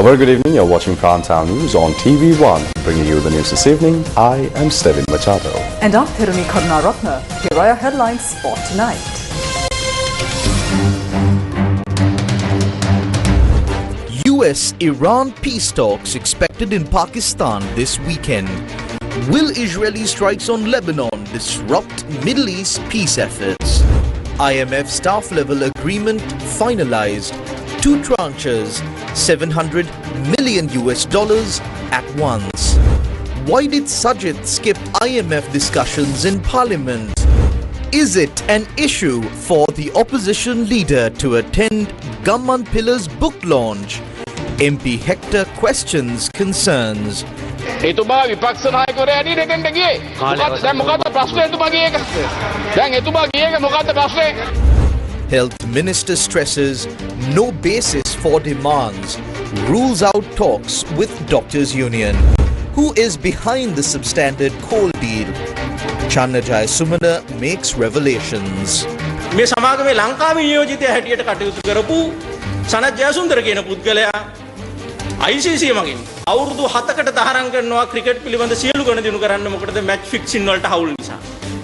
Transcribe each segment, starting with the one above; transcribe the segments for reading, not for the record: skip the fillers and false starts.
A very good evening. You're watching Primetime News on TV1. Bringing you the news this evening, I am Stevin Machado. And I'm Thiruni Karunaratna. Here are your headlines for tonight. US-Iran peace talks expected in Pakistan this weekend. Will Israeli strikes on Lebanon disrupt Middle East peace efforts? IMF staff-level agreement finalized. 2 tranches, $700 million at once. Why did Sajid skip IMF discussions in Parliament? Is it an issue for the opposition leader to attend Gamman Pillar's book launch? MP Hector questions concerns. Health Minister stresses no basis for demands, rules out talks with Doctors' Union. Who is behind the substandard coal deal? Channajai Sumana makes revelations. මේ සමාගමේ ලංකාවේ නියෝජිතය හැටියට කටයුතු කරපු සනත් ජයසුන්දර කියන පුද්ගලයා ICC මගින් අවුරුදු 7කට තහනම් කරනවා ක්‍රිකට් පිළිබඳ සියලු ගණ දිනු කරන්න මොකටද මැච් ෆික්සින් වලට හවුල් නිසා.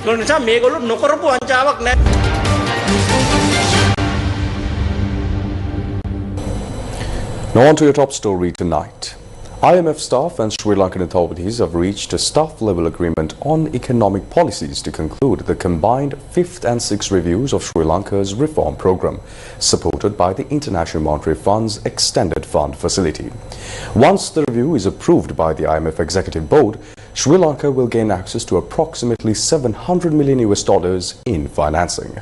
ඒ නිසා මේගොල්ලෝ නොකරපු වංචාවක් නැහැ. Now on to your top story tonight. IMF staff and Sri Lankan authorities have reached a staff-level agreement on economic policies to conclude the combined 5th and 6th reviews of Sri Lanka's reform program, supported by the International Monetary Fund's Extended Fund Facility. Once the review is approved by the IMF Executive Board, Sri Lanka will gain access to approximately $700 million in financing.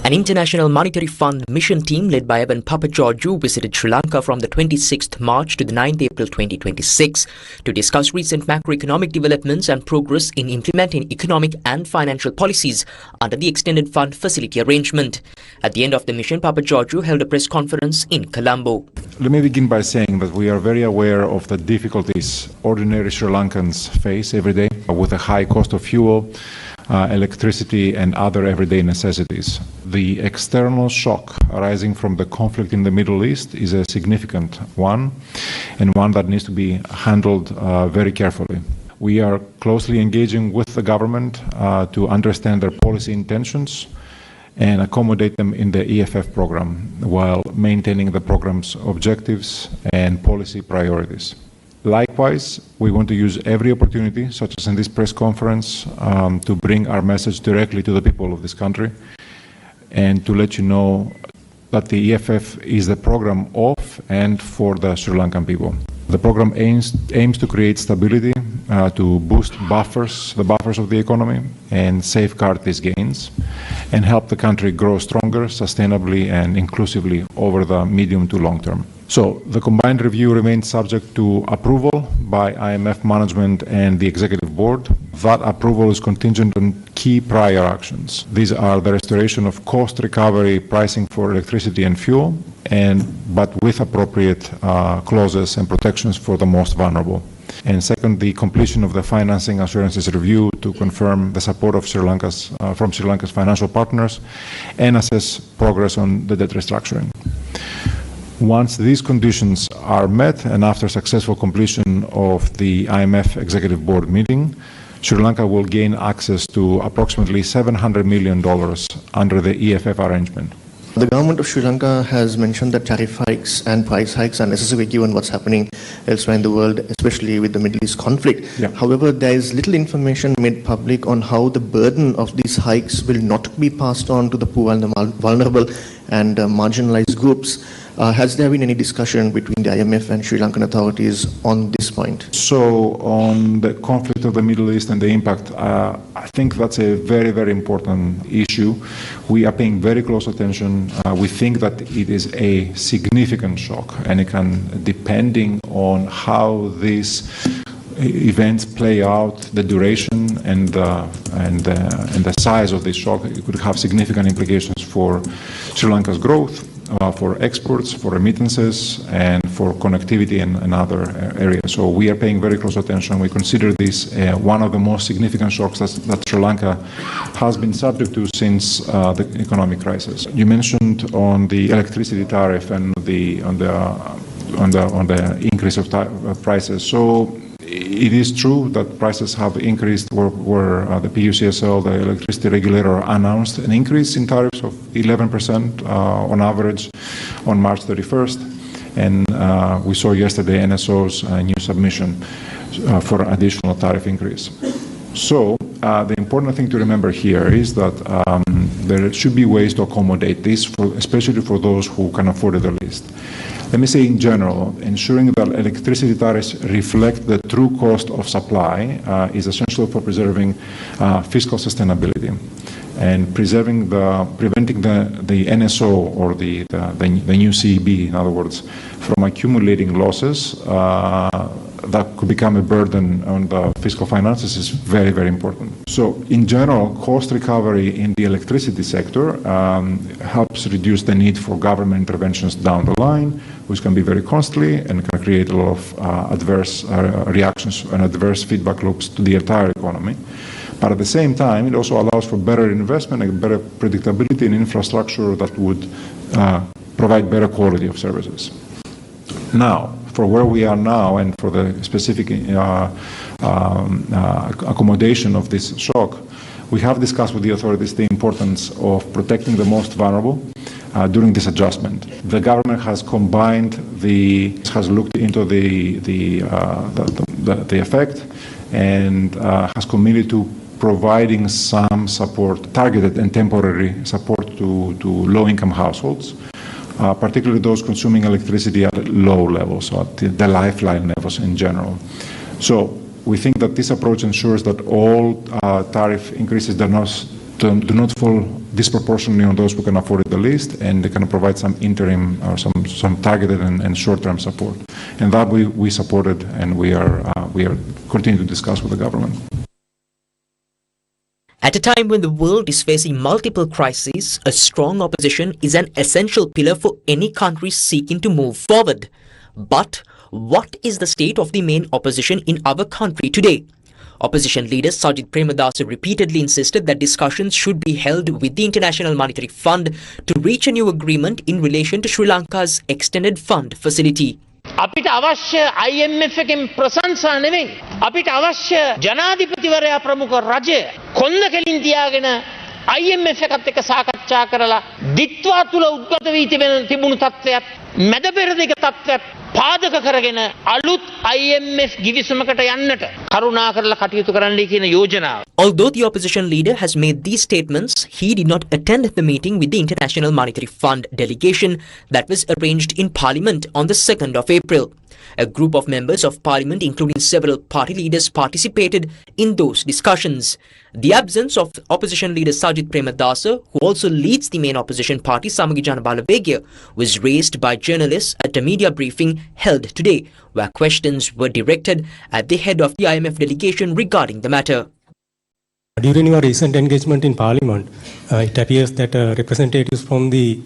An International Monetary Fund mission team led by Evan Papageorgiou visited Sri Lanka from the 26th March to the 9th April 2026 to discuss recent macroeconomic developments and progress in implementing economic and financial policies under the Extended Fund Facility arrangement. At the end of the mission, Papageorgiou held a press conference in Colombo. Let me begin by saying that we are very aware of the difficulties ordinary Sri Lankans face every day with a high cost of fuel, electricity and other everyday necessities. The external shock arising from the conflict in the Middle East is a significant one and one that needs to be handled very carefully. We are closely engaging with the government to understand their policy intentions and accommodate them in the EFF program while maintaining the program's objectives and policy priorities. Likewise, we want to use every opportunity, such as in this press conference, to bring our message directly to the people of this country and to let you know that the EFF is the program of and for the Sri Lankan people. The program aims to create stability, to boost the buffers of the economy and safeguard these gains and help the country grow stronger, sustainably and inclusively over the medium to long term. So the combined review remains subject to approval by IMF management and the executive board. That approval is contingent on key prior actions. These are the restoration of cost recovery pricing for electricity and fuel, but with appropriate clauses and protections for the most vulnerable. And second, the completion of the financing assurances review to confirm the support of from Sri Lanka's financial partners and assess progress on the debt restructuring. Once these conditions are met and after successful completion of the IMF Executive Board meeting, Sri Lanka will gain access to approximately $700 million under the EFF arrangement. The government of Sri Lanka has mentioned that tariff hikes and price hikes are necessary given what's happening elsewhere in the world, especially with the Middle East conflict. Yeah. However, there is little information made public on how the burden of these hikes will not be passed on to the poor and the vulnerable and marginalized groups. Has there been any discussion between the IMF and Sri Lankan authorities on this point? So on the conflict of the Middle East and the impact, I think that's a very, very important issue. We are paying very close attention. We think that it is a significant shock, and it can, depending on how these events play out, the duration and the size of this shock, it could have significant implications for Sri Lanka's growth, for exports, for remittances, and for connectivity and other areas. So we are paying very close attention. We consider this one of the most significant shocks that Sri Lanka has been subject to since the economic crisis. You mentioned on the electricity tariff and on the increase of prices. So it is true that prices have increased where the PUCSL, the electricity regulator, announced an increase in tariffs of 11% on average on March 31st. And we saw yesterday NSO's new submission for additional tariff increase. So the important thing to remember here is that there should be ways to accommodate this, especially for those who can afford it the least. Let me say in general, ensuring that electricity tariffs reflect the true cost of supply is essential for preserving fiscal sustainability and preventing the NSO or the new CEB, in other words, from accumulating losses that could become a burden on the fiscal finances is very, very important. So in general, cost recovery in the electricity sector helps reduce the need for government interventions down the line, which can be very costly and can create a lot of adverse reactions and adverse feedback loops to the entire economy. But at the same time, it also allows for better investment and better predictability in infrastructure that would provide better quality of services. Now, for where we are now and for the specific accommodation of this shock, we have discussed with the authorities the importance of protecting the most vulnerable during this adjustment. The government has has looked into the effect and has committed to providing some support, targeted and temporary support to low-income households, particularly those consuming electricity at low levels, so at the lifeline levels in general. So we think that this approach ensures that all tariff increases do not fall disproportionately on those who can afford it the least, and they can provide some interim or some targeted and short-term support. And that we supported, and we are continuing to discuss with the government. At a time when the world is facing multiple crises, a strong opposition is an essential pillar for any country seeking to move forward. But what is the state of the main opposition in our country today? Opposition leader Sajith Premadasa repeatedly insisted that discussions should be held with the International Monetary Fund to reach a new agreement in relation to Sri Lanka's extended fund facility. අපිට අවශ්‍ය IMF එකෙන් ප්‍රශංසා නෙවෙයි. අපිට අවශ්‍ය ජනාධිපතිවරයා ප්‍රමුඛ රජය කොන්ද කෙලින් තියාගෙන IMF එකත් එක්ක සාකච්ඡා කරලා දිත්වා තුල උද්ගත වී තිබුණු තත්ත්වයක් මැද පෙරදිග තත්ත්වයක් පාදක කරගෙන අලුත් IMF ගිවිසුමකට යන්නට කරුණා කරලා කටයුතු කරන්නයි කියන යෝජනාව. Although the opposition leader has made these statements, he did not attend the meeting with the International Monetary Fund delegation that was arranged in Parliament on the 2nd of April. A group of members of Parliament, including several party leaders, participated in those discussions. The absence of opposition leader Sajith Premadasa, who also leads the main opposition party Samagi Jana Balawegaya, was raised by journalists at a media briefing held today, where questions were directed at the head of the IMF delegation regarding the matter. During your recent engagement in Parliament, it appears that representatives from the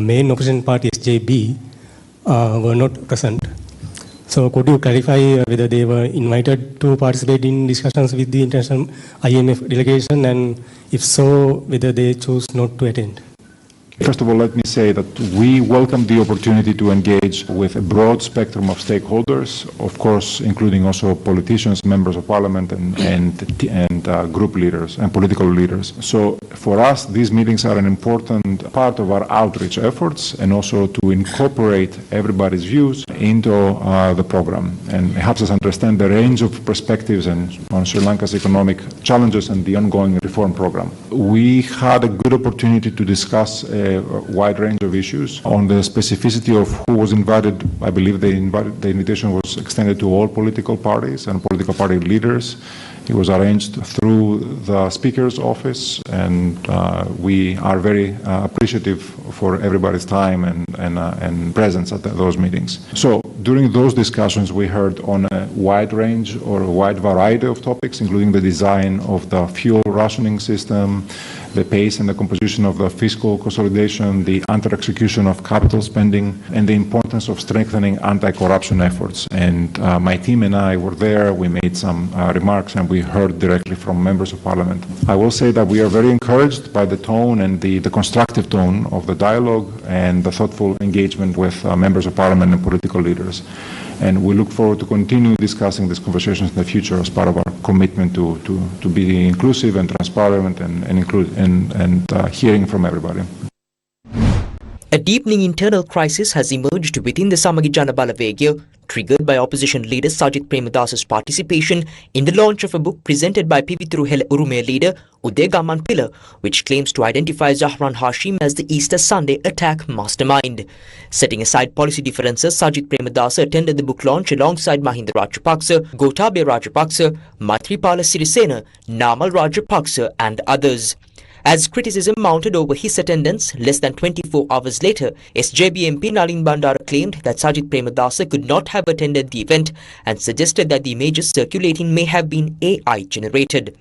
main opposition party SJB were not present. So could you clarify whether they were invited to participate in discussions with the international IMF delegation, and if so, whether they chose not to attend? First of all, let me say that we welcome the opportunity to engage with a broad spectrum of stakeholders, of course, including also politicians, members of parliament, and group leaders and political leaders. So for us, these meetings are an important part of our outreach efforts, and also to incorporate everybody's views into the program. And it helps us understand the range of perspectives on Sri Lanka's economic challenges and the ongoing reform program. We had a good opportunity to discuss a wide range of issues. On the specificity of who was invited, I believe the invitation was extended to all political parties and political party leaders. It was arranged through the Speaker's office, and we are very appreciative for everybody's time and presence at those meetings. So during those discussions, we heard on a wide range or a wide variety of topics, including the design of the fuel rationing system, the pace and the composition of the fiscal consolidation, the under-execution of capital spending, and the importance of strengthening anti-corruption efforts. And my team and I were there, we made some remarks, and we heard directly from members of parliament. I will say that we are very encouraged by the tone and the constructive tone of the dialogue and the thoughtful engagement with members of parliament and political leaders. And we look forward to continue discussing these conversations in the future as part of our commitment to be inclusive and transparent and hearing from everybody. A deepening internal crisis has emerged within the Samagi Jana Balawegaya, triggered by opposition leader Sajith Premadasa's participation in the launch of a book presented by Pivitru Hela Urume leader Uday Gamanpila, which claims to identify Zahran Hashim as the Easter Sunday attack mastermind. Setting aside policy differences, Sajith Premadasa attended the book launch alongside Mahinda Rajapaksa, Gotabaya Rajapaksa, Maithripala Sirisena, Namal Rajapaksa and others. As criticism mounted over his attendance, less than 24 hours later, SJB MP Nalin Bandara claimed that Sajith Premadasa could not have attended the event and suggested that the images circulating may have been AI generated.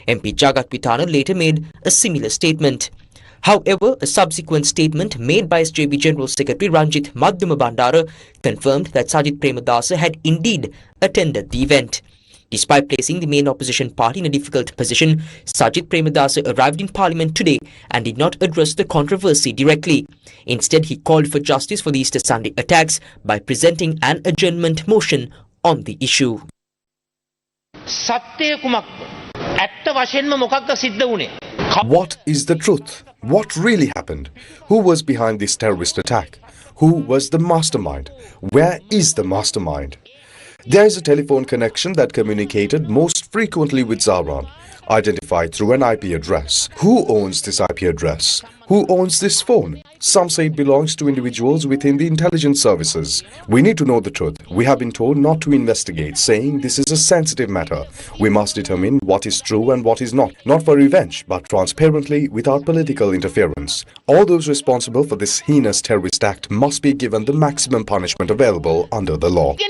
MP Jagat Vitana later made a similar statement. However, a subsequent statement made by SJB General Secretary Ranjith Madhyama Bandara confirmed that Sajith Premadasa had indeed attended the event. Despite placing the main opposition party in a difficult position, Sajith Premadasa arrived in Parliament today and did not address the controversy directly. Instead, he called for justice for the Easter Sunday attacks by presenting an adjournment motion on the issue. What is the truth? What really happened? Who was behind this terrorist attack? Who was the mastermind? Where is the mastermind? There is a telephone connection that communicated most frequently with Zahran, identified through an IP address. Who owns this IP address? Who owns this phone? Some say it belongs to individuals within the intelligence services. We need to know the truth. We have been told not to investigate, saying this is a sensitive matter. We must determine what is true and what is not for revenge, but transparently without political interference. All those responsible for this heinous terrorist act must be given the maximum punishment available under the law. For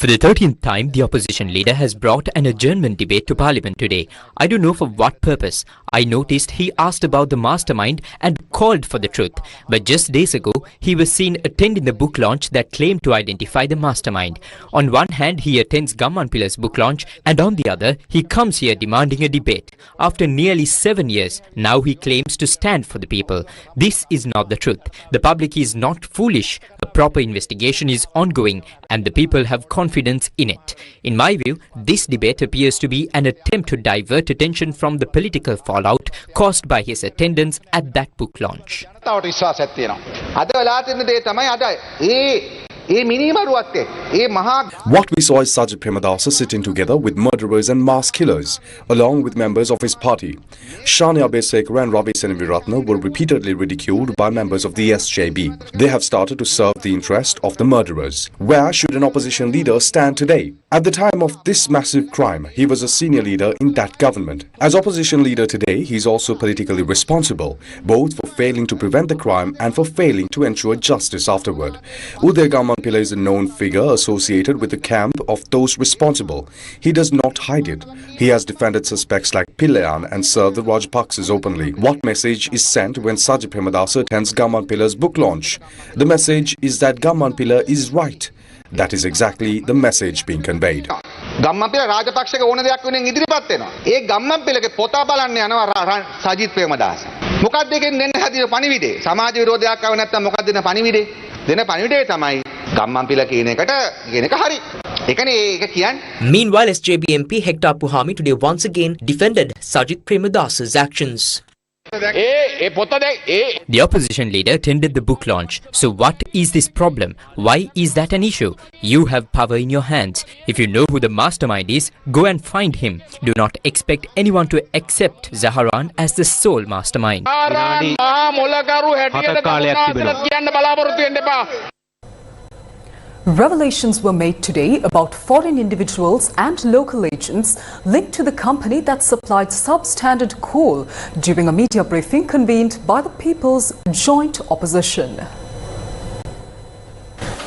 the 13th time, the opposition leader has brought an adjournment debate to Parliament today. I don't know for what purpose. I noticed he asked about the mastermind and called for the truth. But just days ago, he was seen attending the book launch that claimed to identify the mastermind. On one hand, he attends Gamanpila's book launch, and on the other, he comes here demanding a debate. After nearly 7 years, now he claims to stand for the people. This is not the truth. The public is not foolish. A proper investigation is ongoing and the people have confidence in it. In my view, this debate appears to be an attempt to divert attention from the political fallout caused by his attendance at that book launch. What we saw is Sajith Premadasa sitting together with murderers and mass killers, along with members of his party. Shani Abesekara and Ravi Senaviratna were repeatedly ridiculed by members of the SJB. They have started to serve the interest of the murderers. Where should an opposition leader stand today? At the time of this massive crime, he was a senior leader in that government. As opposition leader today, he is also politically responsible, both for failing to prevent the crime and for failing to ensure justice afterward. Uday Gamanpila is a known figure associated with the camp of those responsible. He does not hide it. He has defended suspects like Pillayan and served the Rajapaksas openly. What message is sent when Sajith Premadasa attends Gamanpila's book launch? The message is that Gamanpila is right. That is exactly the message being conveyed. Gammanpila රාජපක්ෂක ඕන දෙයක් වෙනින් ඉදිරිපත් වෙනවා. ඒ ගම්මන්පිලගේ පොත බලන්න යනවා සජිත් ප්‍රේමදාස. මොකක්ද එකෙන් දෙන්න හදින පණිවිඩේ? සමාජ විරෝධයක් ආව නැත්නම් මොකක්ද දෙන පණිවිඩේ? දෙන පණිවිඩේ තමයි ගම්මන්පිල කියන එක හරි. ඒකනේ ඒක කියන්නේ. Meanwhile, SJB MP Hector Puhami today once again defended Sajith Premadasa's actions. The opposition leader attended the book launch. So what is this problem? Why is that an issue? You have power in your hands. If you know who the mastermind is, go and find him. Do not expect anyone to accept Zahran as the sole mastermind. Revelations were made today about foreign individuals and local agents linked to the company that supplied substandard coal during a media briefing convened by the People's Joint Opposition.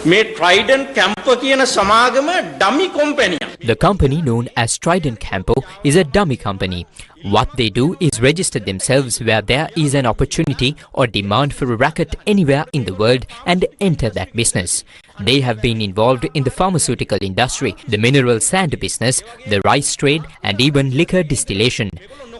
මේ Trident Camper කියන සමාගම ඩමි කොම්පැනියක්. The company known as Trident Campo is a dummy company. What they do is register themselves where there is an opportunity or demand for a racket anywhere in the world and enter that business. They have been involved in the pharmaceutical industry, the mineral sand business, the rice trade and even liquor distillation.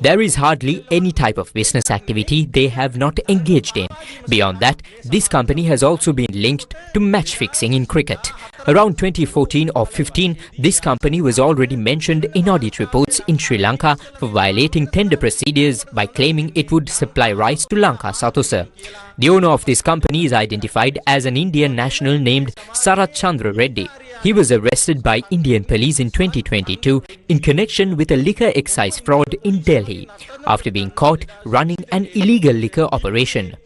There is hardly any type of business activity they have not engaged in. Beyond that, this company has also been linked to match fixing in cricket. Around 2014 or 15, this company was already mentioned in audit reports in Sri Lanka for violating tender procedures by claiming it would supply rice to Lanka Satosa. The owner of this company is identified as an Indian national named Sarachandra Reddy. He was arrested by Indian police in 2022 in connection with a liquor excise fraud in Delhi after being caught running an illegal liquor operation.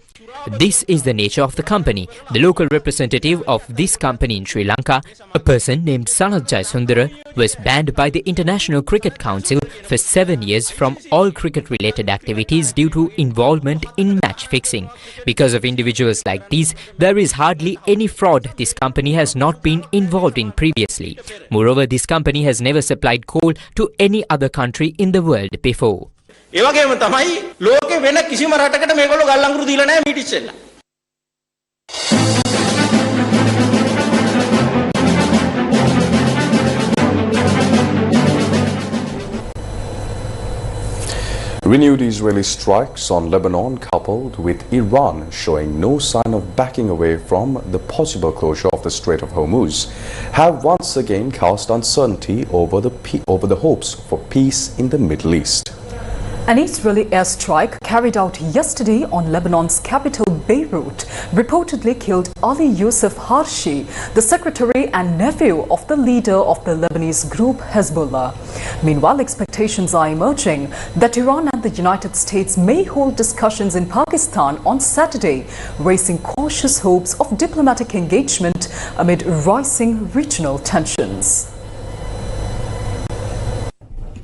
This is the nature of the company. The local representative of this company in Sri Lanka, a person named Sanath Jayasundara, was banned by the International Cricket Council for 7 years from all cricket-related activities due to involvement in match fixing. Because of individuals like these, there is hardly any fraud this company has not been involved in previously. Moreover, this company has never supplied coal to any other country in the world before. ඒ වගේම තමයි ලෝකේ වෙන කිසිම රටකට මේගොල්ලෝ ගල් අඟුරු දීලා නැහැ මීට ඉස්සෙල්ලා. Renewed Israeli strikes on Lebanon coupled with Iran showing no sign of backing away from the possible closure of the Strait of Hormuz have once again cast uncertainty over the hopes for peace in the Middle East. An Israeli airstrike carried out yesterday on Lebanon's capital Beirut reportedly killed Ali Youssef Harshi, the secretary and nephew of the leader of the Lebanese group Hezbollah. Meanwhile, expectations are emerging that Iran and the United States may hold discussions in Pakistan on Saturday, raising cautious hopes of diplomatic engagement amid rising regional tensions.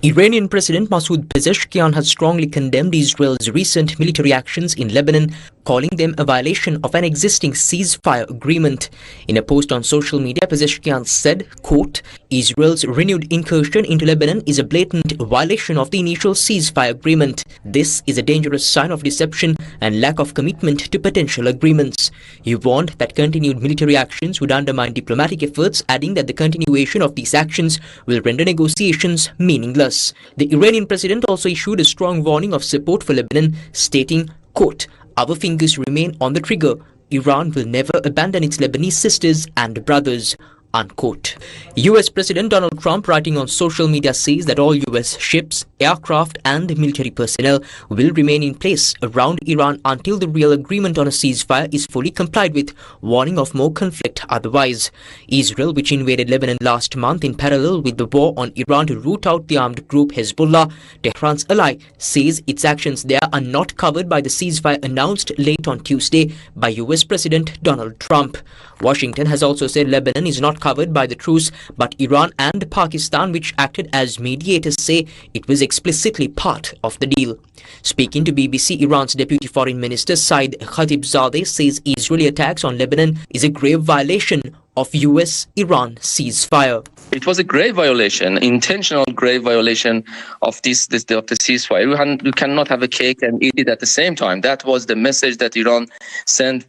Iranian President Masoud Pezeshkian has strongly condemned Israel's recent military actions in Lebanon, calling them a violation of an existing ceasefire agreement. In a post on social media, Pezeshkian said, quote, Israel's renewed incursion into Lebanon is a blatant violation of the initial ceasefire agreement. This is a dangerous sign of deception and lack of commitment to potential agreements. He warned that continued military actions would undermine diplomatic efforts, adding that the continuation of these actions will render negotiations meaningless. The Iranian president also issued a strong warning of support for Lebanon, stating, quote, our fingers remain on the trigger. Iran will never abandon its Lebanese sisters and brothers. Unquote. US President Donald Trump, writing on social media, says that all US ships, aircraft and military personnel will remain in place around Iran until the real agreement on a ceasefire is fully complied with, warning of more conflict otherwise. Israel, which invaded Lebanon last month in parallel with the war on Iran to root out the armed group Hezbollah, Tehran's ally, says its actions there are not covered by the ceasefire announced late on Tuesday by US President Donald Trump. Washington has also said Lebanon is not covered by the truce, but Iran and Pakistan, which acted as mediators, say it was explicitly part of the deal. Speaking to BBC, Iran's Deputy Foreign Minister Saeed Khatibzadeh says Israeli attacks on Lebanon is a grave violation of US-Iran ceasefire. It was a grave violation, intentional grave violation of the ceasefire. You cannot have a cake and eat it at the same time. That was the message that Iran sent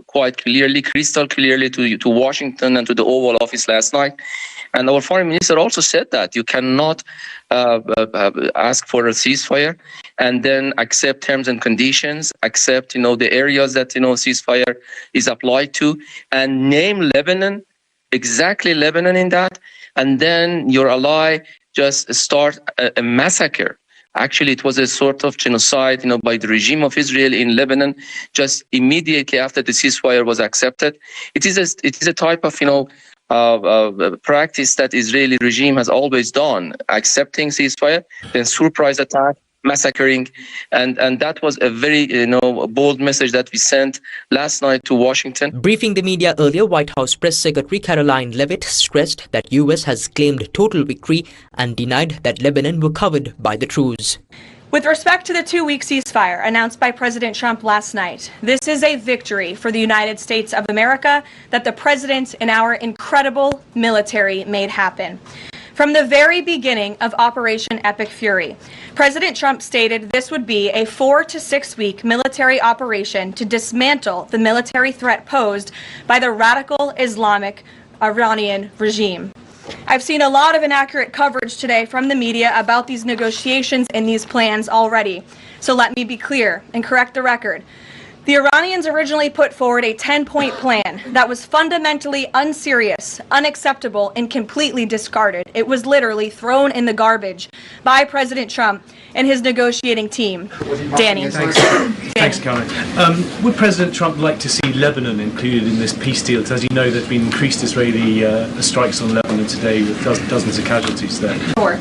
quite clearly, crystal clearly to Washington and to the Oval Office last night. And our foreign minister also said that you cannot ask for a ceasefire and then accept terms and conditions, accept the areas that ceasefire is applied to, and name Lebanon, exactly Lebanon in that, and then your ally just start a massacre. Actually, it was a sort of genocide, by the regime of Israel in Lebanon, just immediately after the ceasefire was accepted. It is a type of, practice that Israeli regime has always done, accepting ceasefire, then surprise attack, massacring, and that was a very bold message that we sent last night to Washington. Briefing the media earlier, White House Press Secretary Caroline Leavitt stressed that US has claimed total victory and denied that Lebanon were covered by the truce. With respect to the 2-week ceasefire announced by President Trump last night, this is a victory for the United States of America that the president and our incredible military made happen. From the very beginning of Operation Epic Fury, President Trump stated this would be a 4 to 6 week military operation to dismantle the military threat posed by the radical Islamic Iranian regime. I've seen a lot of inaccurate coverage today from the media about these negotiations and these plans already. So let me be clear and correct the record. The Iranians originally put forward a 10-point plan that was fundamentally unserious, unacceptable, and completely discarded. It was literally thrown in the garbage by President Trump and his negotiating team. Danny. Thanks, Karen. Would President Trump like to see Lebanon included in this peace deal? As you know, there have been increased Israeli strikes on Lebanon today with dozens of casualties there. Sure.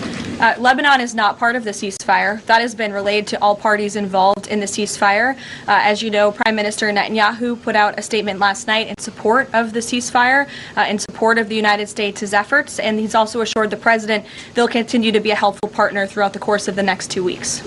Lebanon is not part of the ceasefire. That has been relayed to all parties involved in the ceasefire. As you know, Prime Minister Netanyahu put out a statement last night in support of the ceasefire, in support of the United States' efforts, and he's also assured the president they'll continue to be a helpful partner throughout the course of the next 2 weeks.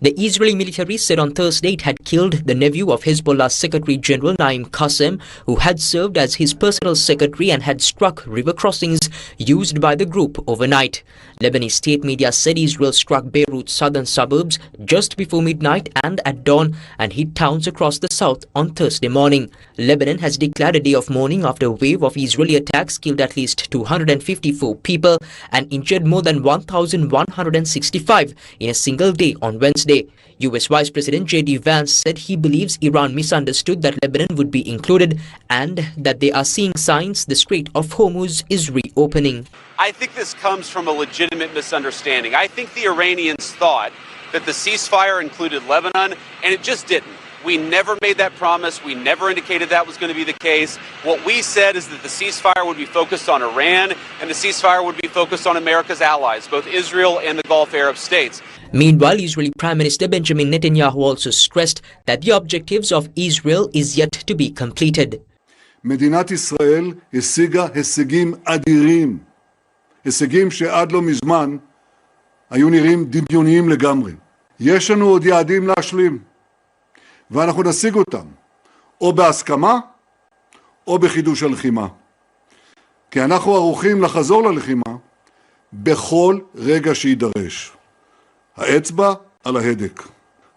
The Israeli military said on Thursday it had killed the nephew of Hezbollah Secretary General Naim Qassem, who had served as his personal secretary and had struck river crossings used by the group overnight. Lebanese state media said Israel struck Beirut's southern suburbs just before midnight and at dawn and hit towns across the south on Thursday morning. Lebanon has declared a day of mourning after a wave of Israeli attacks killed at least 254 people and injured more than 1,165 in a single day on Wednesday. US Vice President J.D. Vance said he believes Iran misunderstood that Lebanon would be included and that they are seeing signs the Strait of Hormuz is reopening. I think this comes from a legitimate misunderstanding. I think the Iranians thought that the ceasefire included Lebanon, and it just didn't. We never made that promise. We never indicated that was going to be the case. What we said is that the ceasefire would be focused on Iran, and the ceasefire would be focused on America's allies, both Israel and the Gulf Arab states. Meanwhile, Israeli Prime Minister Benjamin Netanyahu also stressed that the objectives of Israel is yet to be completed. מדינת ישראל השיגה הישגים אדירים, הישגים שעד לא מזמן היו נראים דמיוניים לגמרי. יש לנו עוד יעדים להשלים, ואנחנו נשיג אותם, או בהסכמה, או בחידוש הלחימה. כי אנחנו ערוכים לחזור ללחימה בכל רגע שידרש. האצבע על ההדק.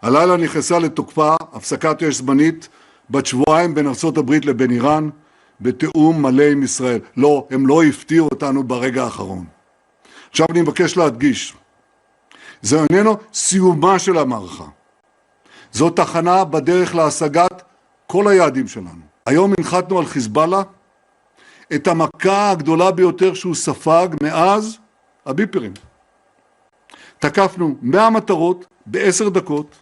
הלילה נכנסה לתוקפה הפסקת אש זמנית בת שבועיים בין ארצות הברית לבין איראן, בתיאום מלא עם ישראל. לא, הם לא הפתיעו אותנו ברגע האחרון. עכשיו אני מבקש להדגיש, זה איננו סיומה של המערכה. זו תחנה בדרך להשגת כל היעדים שלנו. היום הנחתנו על חיזבאללה את המכה הגדולה ביותר שהוא ספג מאז הביפרים. תקפנו 100 מטרות ב10 דקות,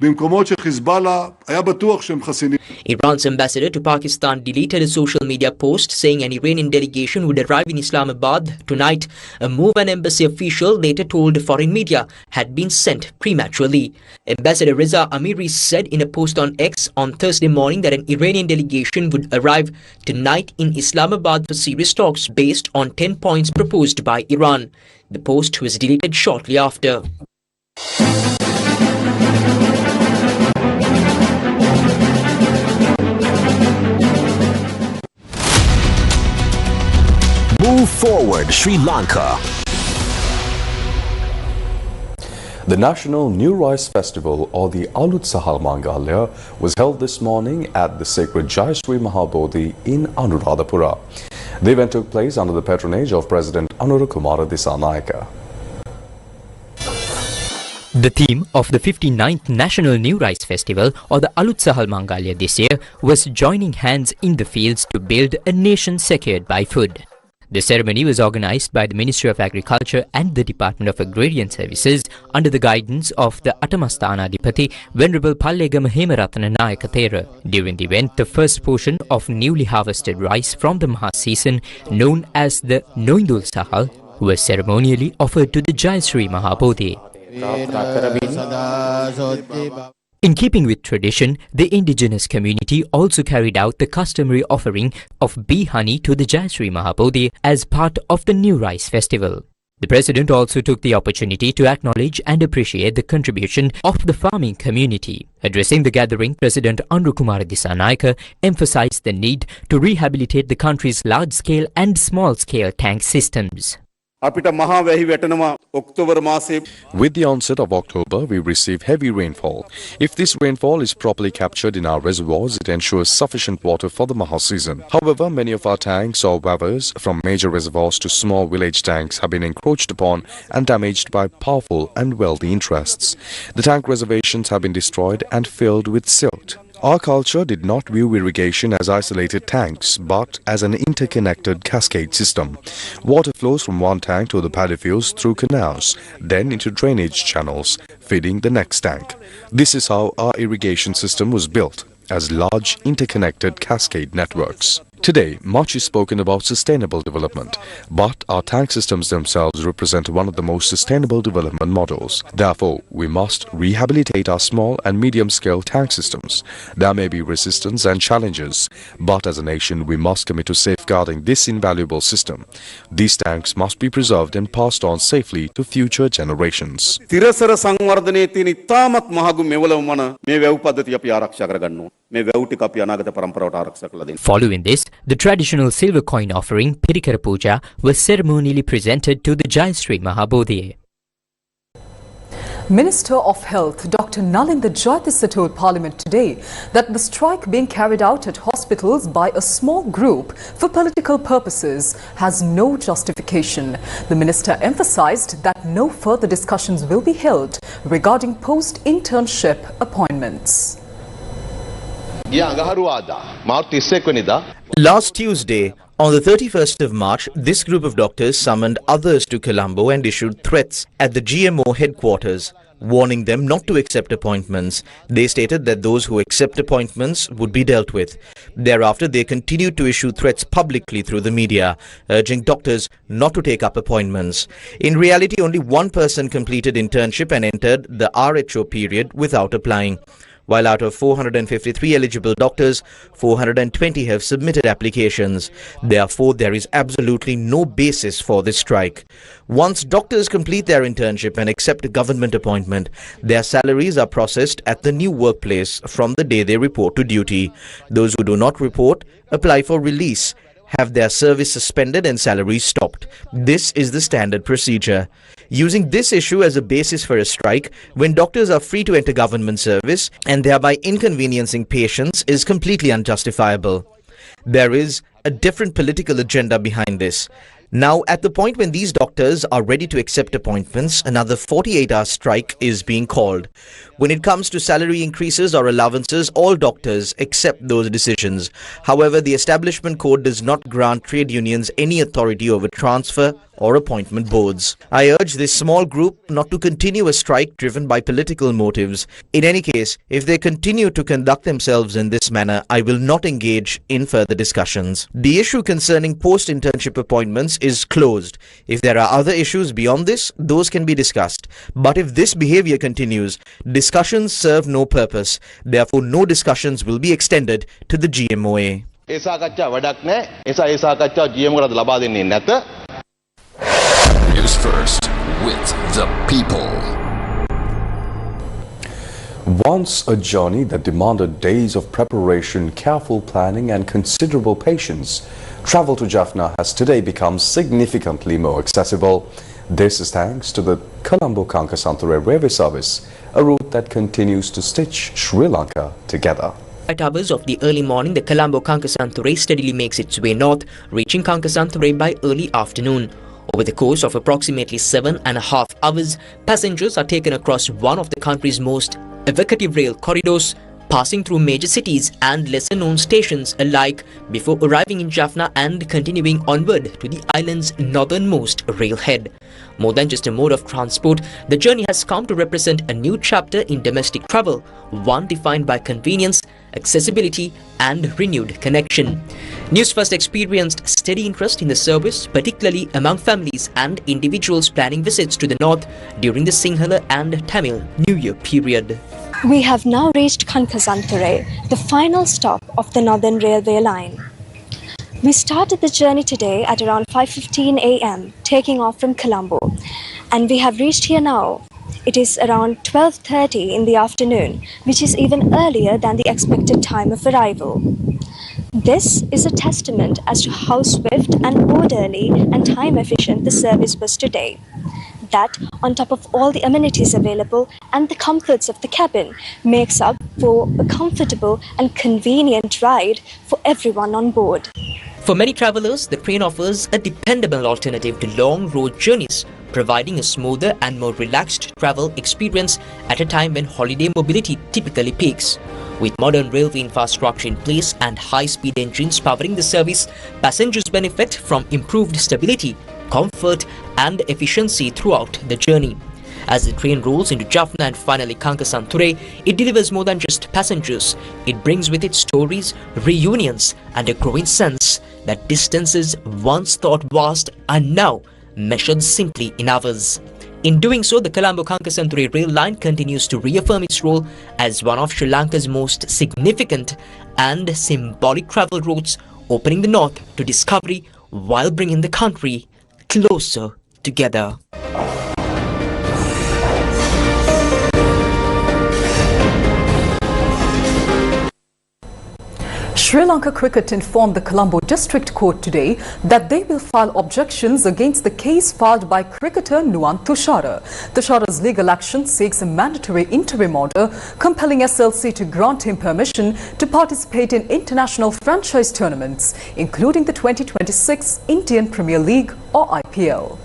במקומות שחיזבאללה היה בטוח שהם חסינים. Iran's ambassador to Pakistan deleted a social media post saying an Iranian delegation would arrive in Islamabad tonight, a move an embassy official later told foreign media had been sent prematurely. Ambassador Reza Amiri said in a post on X on Thursday morning that an Iranian delegation would arrive tonight in Islamabad for serious talks based on 10 points proposed by Iran. The post was deleted shortly after. Move forward, Sri Lanka. The National New Rice Festival, or the Alutsahal Mangalya, was held this morning at the sacred Jayasri Mahabodhi in Anuradhapura. The event took place under the patronage of President Anurukumara Dissanayake. The theme of the 59th National New Rice Festival, or the Alutsahal Mangalya this year, was joining hands in the fields to build a nation secured by food. The ceremony was organized by the Ministry of Agriculture and the Department of Agrarian Services under the guidance of the Atamasthana-Adipati Venerable Pallegama Hemaratana Nayaka Thera. During the event, the first portion of newly harvested rice from the Maha season, known as the Noindul Sahal, was ceremonially offered to the Jayasri Mahabodhi. In keeping with tradition, the indigenous community also carried out the customary offering of bee honey to the Jayasri Mahabodhi as part of the New Rice Festival. The President also took the opportunity to acknowledge and appreciate the contribution of the farming community. Addressing the gathering, President Anurukumara Dissanayake emphasized the need to rehabilitate the country's large-scale and small-scale tank systems. With the onset of October, we receive heavy rainfall. If this rainfall is properly captured in our reservoirs, it ensures sufficient water for the Maha season. However, many of our tanks or wavers, from major reservoirs to small village tanks, have been encroached upon and damaged by powerful and wealthy interests. The tank reservations have been destroyed and filled with silt. Our culture did not view irrigation as isolated tanks, but as an interconnected cascade system. Water flows from one tank to the paddy fields through canals, then into drainage channels, feeding the next tank. This is how our irrigation system was built, as large interconnected cascade networks. Today, much is spoken about sustainable development, but our tank systems themselves represent one of the most sustainable development models. Therefore, we must rehabilitate our small and medium-scale tank systems. There may be resistance and challenges, but as a nation, we must commit to safeguarding this invaluable system. These tanks must be preserved and passed on safely to future generations. තිරසර සංවර්ධනයේ තියෙන ඉතාමත් මහඟු මෙවලම වන මේ වැව් පද්ධතිය අපි ආරක්ෂා කරගන්න ඕන. මේ වැව් ටික අපි අනාගත පරම්පරාවට ආරක්ෂා කරලා දෙන්න. Following this, the traditional silver coin offering, Pirikara Puja, was ceremonially presented to the Jayasri Mahabodhi. Minister of Health Dr. Nalinda Jayatissa told Parliament today that the strike being carried out at hospitals by a small group for political purposes has no justification. The minister emphasized that no further discussions will be held regarding post-internship appointments. Last Tuesday, on the 31st of March, this group of doctors summoned others to Colombo and issued threats at the GMO headquarters, warning them not to accept appointments. They stated that those who accept appointments would be dealt with. Thereafter, they continued to issue threats publicly through the media, urging doctors not to take up appointments. In reality, only one person completed internship and entered the RHO period without applying. While out of 453 eligible doctors, 420 have submitted applications. Therefore, there is absolutely no basis for this strike. Once doctors complete their internship and accept a government appointment, their salaries are processed at the new workplace from the day they report to duty. Those who do not report apply for release, have their service suspended and salaries stopped. This is the standard procedure. Using this issue as a basis for a strike, when doctors are free to enter government service and thereby inconveniencing patients, is completely unjustifiable. There is a different political agenda behind this. Now, at the point when these doctors are ready to accept appointments, another 48-hour strike is being called. When it comes to salary increases or allowances, all doctors accept those decisions. However, the Establishment Code does not grant trade unions any authority over transfer or appointment boards. I urge this small group not to continue a strike driven by political motives. In any case, if they continue to conduct themselves in this manner, I will not engage in further discussions. The issue concerning post-internship appointments is closed. If there are other issues beyond this, those can be discussed. But if this behavior continues, discussions serve no purpose. Therefore, no discussions will be extended to the GMOA. Newsfirst with the people. Once a journey that demanded days of preparation, careful planning and considerable patience, travel to Jaffna has today become significantly more accessible. This is thanks to the Colombo-Kankasanthore railway service, a route that continues to stitch Sri Lanka together. At hours of the early morning, the Colombo-Kankasanthore steadily makes its way north, reaching Kankasanthore by early afternoon. Over the course of approximately 7.5 hours, passengers are taken across one of the country's most evocative rail corridors, passing through major cities and lesser-known stations alike before arriving in Jaffna and continuing onward to the island's northernmost railhead. More than just a mode of transport, the journey has come to represent a new chapter in domestic travel, one defined by convenience, accessibility and renewed connection. Newsfirst experienced steady interest in the service, particularly among families and individuals planning visits to the north during the Sinhala and Tamil New Year period. We have now reached Kankasanthore, the final stop of the Northern Railway line. We started the journey today at around 5:15 a.m., taking off from Colombo, and we have reached here now. It is around 12:30 in the afternoon, which is even earlier than the expected time of arrival. This is a testament as to how swift and orderly and time efficient the service was today. That, on top of all the amenities available and the comforts of the cabin, makes up for a comfortable and convenient ride for everyone on board. For many travelers, the train offers a dependable alternative to long road journeys, providing a smoother and more relaxed travel experience at a time when holiday mobility typically peaks. With modern railway infrastructure in place and high-speed engines powering the service, passengers benefit from improved stability, comfort and efficiency throughout the journey. As the train rolls into Jaffna and finally Kankasanture, it delivers more than just passengers. It brings with it stories, reunions and a growing sense that distances once thought vast are now measured simply in hours. In doing so, the Colombo-Kankasanture rail line continues to reaffirm its role as one of Sri Lanka's most significant and symbolic travel routes, opening the north to discovery while bringing the country closer together. Sri Lanka Cricket informed the Colombo District Court today that they will file objections against the case filed by cricketer Nuwan Tushara. Tushara's legal action seeks a mandatory interim order compelling SLC to grant him permission to participate in international franchise tournaments, including the 2026 Indian Premier League or IPL.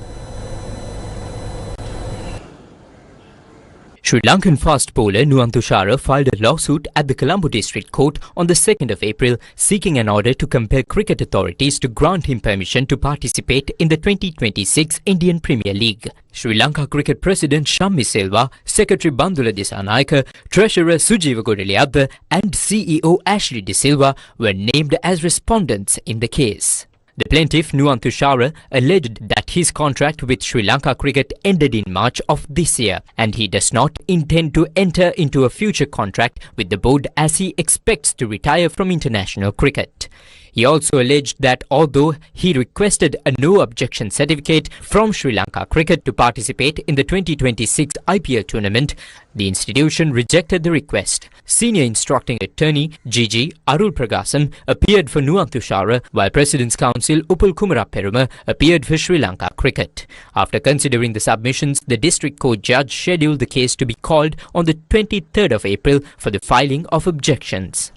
Sri Lankan fast bowler Nuwan Tushara filed a lawsuit at the Colombo District Court on the 2nd of April seeking an order to compel cricket authorities to grant him permission to participate in the 2026 Indian Premier League. Sri Lanka Cricket President Shammi Selva, Secretary Bandula Disanayake, Treasurer Sujiva Godeliabba and CEO Ashley De Silva were named as respondents in the case. The plaintiff, Nuwan Tushara, alleged that his contract with Sri Lanka Cricket ended in March of this year and he does not intend to enter into a future contract with the board as he expects to retire from international cricket. He also alleged that although he requested a no objection certificate from Sri Lanka Cricket to participate in the 2026 IPL tournament, the institution rejected the request. Senior instructing attorney Gigi Arul Pragasam appeared for Nuwan Tushara, while President's Counsel Upul Kumara Peruma appeared for Sri Lanka Cricket. After considering the submissions, the District Court judge scheduled the case to be called on the 23rd of April for the filing of objections.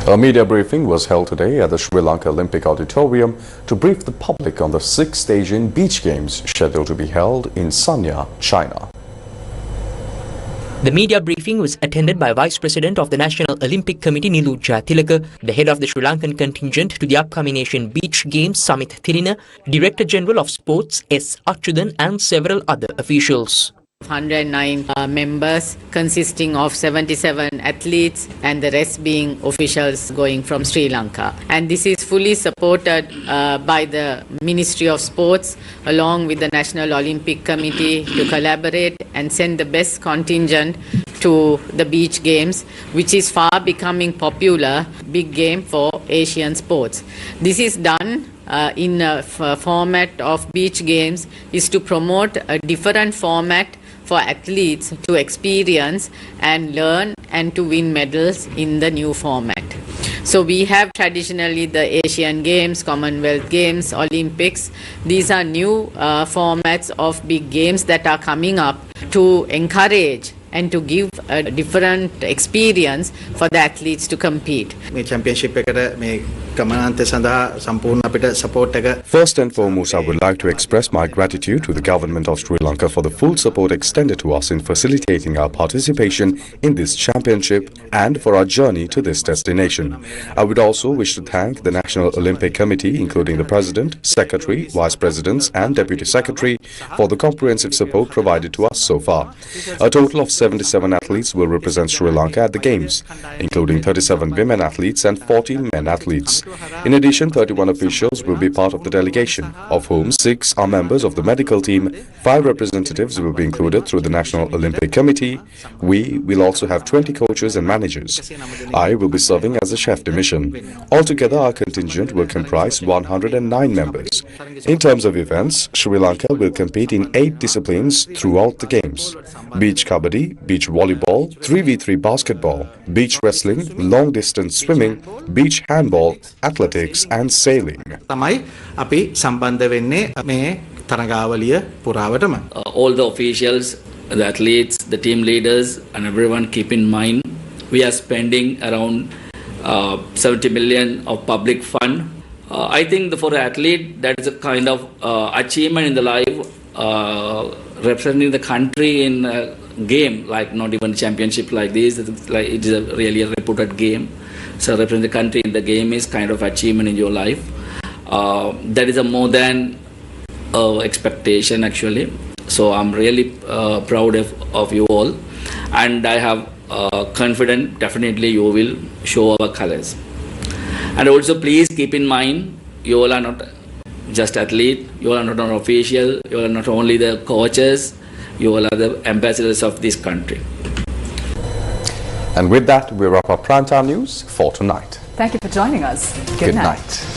A media briefing was held today at the Sri Lanka Olympic Auditorium to brief the public on the 6th Asian Beach Games scheduled to be held in Sanya, China. The media briefing was attended by Vice President of the National Olympic Committee Nilu Jatilaka, the head of the Sri Lankan contingent to the upcoming Asian Beach Games Samit Thirina, Director General of Sports S. Achudan and several other officials. 109 members consisting of 77 athletes and the rest being officials going from Sri Lanka. And this is fully supported by the Ministry of Sports along with the National Olympic Committee to collaborate and send the best contingent to the beach games, which is far becoming popular big game for Asian sports. This is done in a format of beach games is to promote a different format for athletes to experience and learn and to win medals in the new format. So we have traditionally the Asian Games, Commonwealth Games, Olympics. These are new formats of big games that are coming up to encourage and to give a different experience for the athletes to compete. First and foremost, I would like to express my gratitude to the government of Sri Lanka for the full support extended to us in facilitating our participation in this championship and for our journey to this destination. I would also wish to thank the National Olympic Committee, including the President, Secretary, Vice Presidents and Deputy Secretary for the comprehensive support provided to us so far. A total of 77 athletes will represent Sri Lanka at the Games, including 37 women athletes and 14 men athletes. In addition, 31 officials will be part of the delegation, of whom 6 are members of the medical team. 5 representatives will be included through the National Olympic Committee. We will also have 20 coaches and managers. I will be serving as a chef de mission. Altogether, our contingent will comprise 109 members. In terms of events, Sri Lanka will compete in 8 disciplines throughout the Games: beach kabaddi, beach volleyball, 3v3 basketball, beach wrestling, long distance swimming, beach handball, athletics and sailing. All the officials, the athletes, the team leaders and everyone keep in mind we are spending around 70 million of public fund. I think for an athlete that is a kind of achievement in the life, representing the country in a game, like not even championship like this, like it is a really a reputed game. So representing the country in the game is kind of achievement in your life. That is a more than expectation actually. So I'm really proud of you all, and I have confident definitely you will show our colors. And also please keep in mind, you all are not just athlete, you all are not an official, you all are not only the coaches, you all are the ambassadors of this country. And with that, we wrap up Primetime News for tonight. Thank you for joining us. Good night.